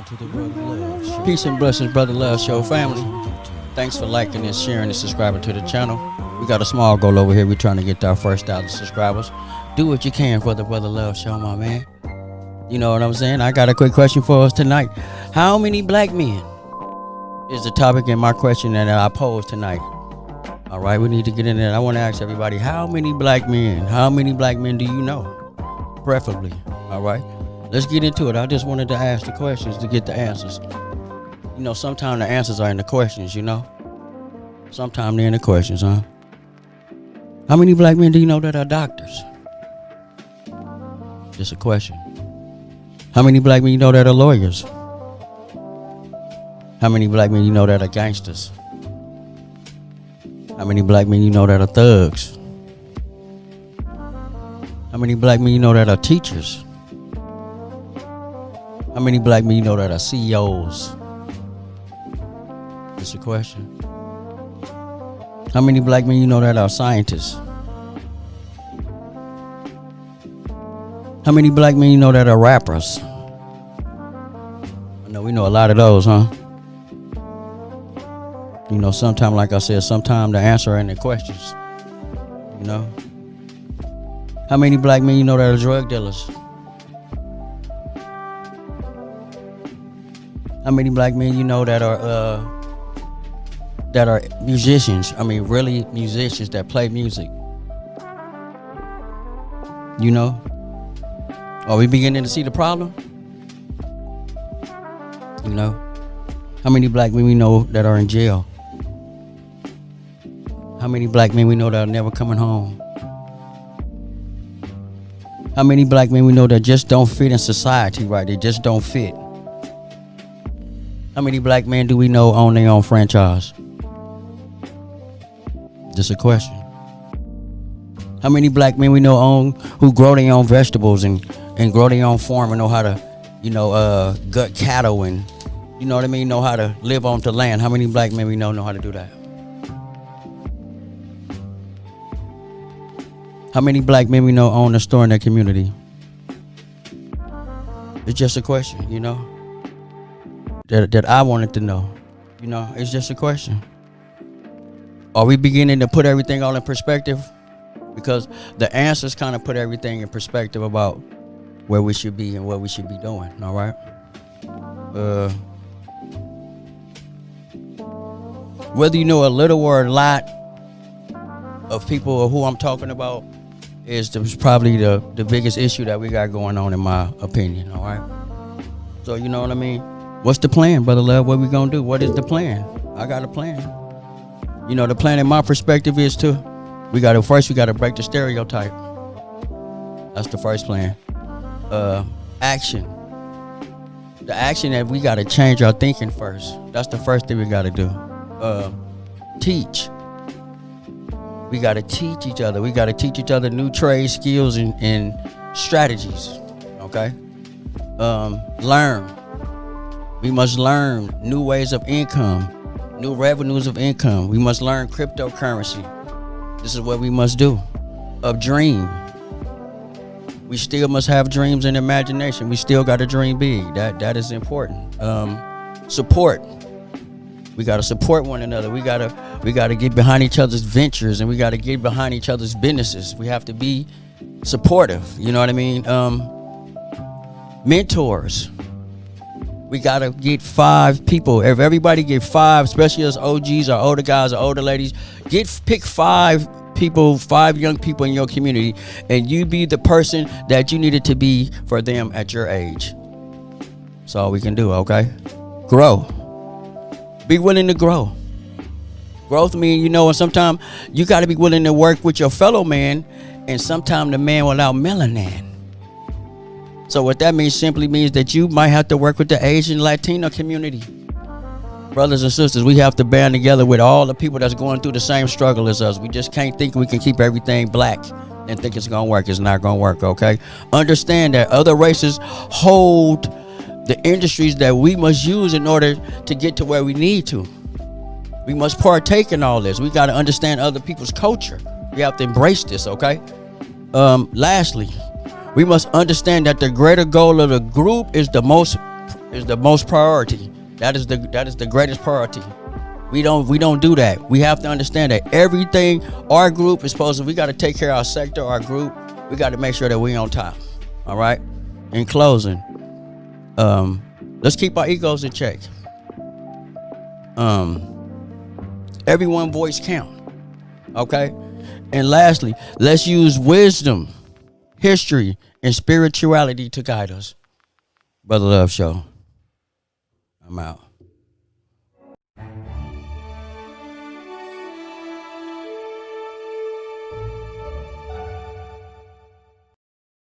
to the Brotherluvshow. Peace and blessings, Brotherluvshow family. Thanks for liking and sharing and subscribing to the channel. We got a small goal over here. We're trying to get our first 1,000 subscribers. Do what you can for the Brotherluvshow, my man. You know what I'm saying? I got a quick question for us tonight. How many black men is the topic in my question that I posed tonight? All right, we need to get in there. I want to ask everybody, how many black men? How many black men do you know? Preferably. All right, let's get into it. I just wanted to ask the questions to get the answers. You know, sometimes the answers are in the questions, you know? Sometimes they're in the questions, huh? How many black men do you know that are doctors? Just a question. How many black men you know that are lawyers? How many black men you know that are gangsters? How many black men you know that are thugs? How many black men you know that are teachers? How many black men you know that are CEOs? Just a question. How many black men you know that are scientists? How many black men you know that are rappers? I know we know a lot of those, huh? You know, sometimes, like I said, sometimes the answer ain't the questions. You know? How many black men you know that are drug dealers? How many black men you know that are musicians? I mean, really musicians that play music. You know? Are we beginning to see the problem? You know? How many black men we know that are in jail? How many black men we know that are never coming home? How many black men we know that just don't fit in society, right? They just don't fit. How many black men do we know own their own franchise? Just a question. How many black men we know who grow their own vegetables and grow their own farm and know how to, gut cattle and, you know what I mean, know how to live on the land? How many black men we know how to do that? How many black men we know own a store in their community? It's just a question, you know, that I wanted to know. You know, it's just a question. Are we beginning to put everything all in perspective? Because the answers kind of put everything in perspective about where we should be and what we should be doing, all right? Whether you know a little or a lot of people or who I'm talking about is probably the biggest issue that we got going on, in my opinion, all right? So, you know what I mean? What's the plan, Brother Love? What we gonna do? What is the plan? I got a plan. You know, the plan in my perspective is we gotta break the stereotype. That's the first plan. Action. The action that we gotta change our thinking first. That's the first thing we gotta do. Teach. We gotta teach each other. We gotta teach each other new trade skills and strategies. Okay? Learn. We must learn new ways of income, new revenues of income. We must learn cryptocurrency. This is what we must do. Dream. We still must have dreams and imagination. We still got to dream big. That is important. Support. We got to support one another. We got to get behind each other's ventures, and we got to get behind each other's businesses. We have to be supportive. You know what I mean? Mentors. We got to get 5 people. If everybody get 5, especially us OGs or older guys or older ladies, pick 5 people, 5 young people in your community, and you be the person that you needed to be for them at your age. That's all we can do, okay? Grow. Be willing to grow. Growth means, and sometimes you got to be willing to work with your fellow man, and sometimes the man without melanin. So what that simply means that you might have to work with the Asian Latino community. Brothers and sisters, we have to band together with all the people that's going through the same struggle as us. We just can't think we can keep everything black and think it's going to work. It's not going to work, okay? Understand that other races hold the industries that we must use in order to get to where we need to. We must partake in all this. We got to understand other people's culture. We have to embrace this, okay? Lastly, we must understand that the greater goal of the group is the most is the most priority. That is the greatest priority. We don't do that. We have to understand that everything our group is supposed to. We got to take care of our sector, our group. We got to make sure that we on top. All right. In closing, let's keep our egos in check. Everyone voice count. Okay. And lastly, let's use wisdom, history, and spirituality to guide us. Brother Love Show. I'm out.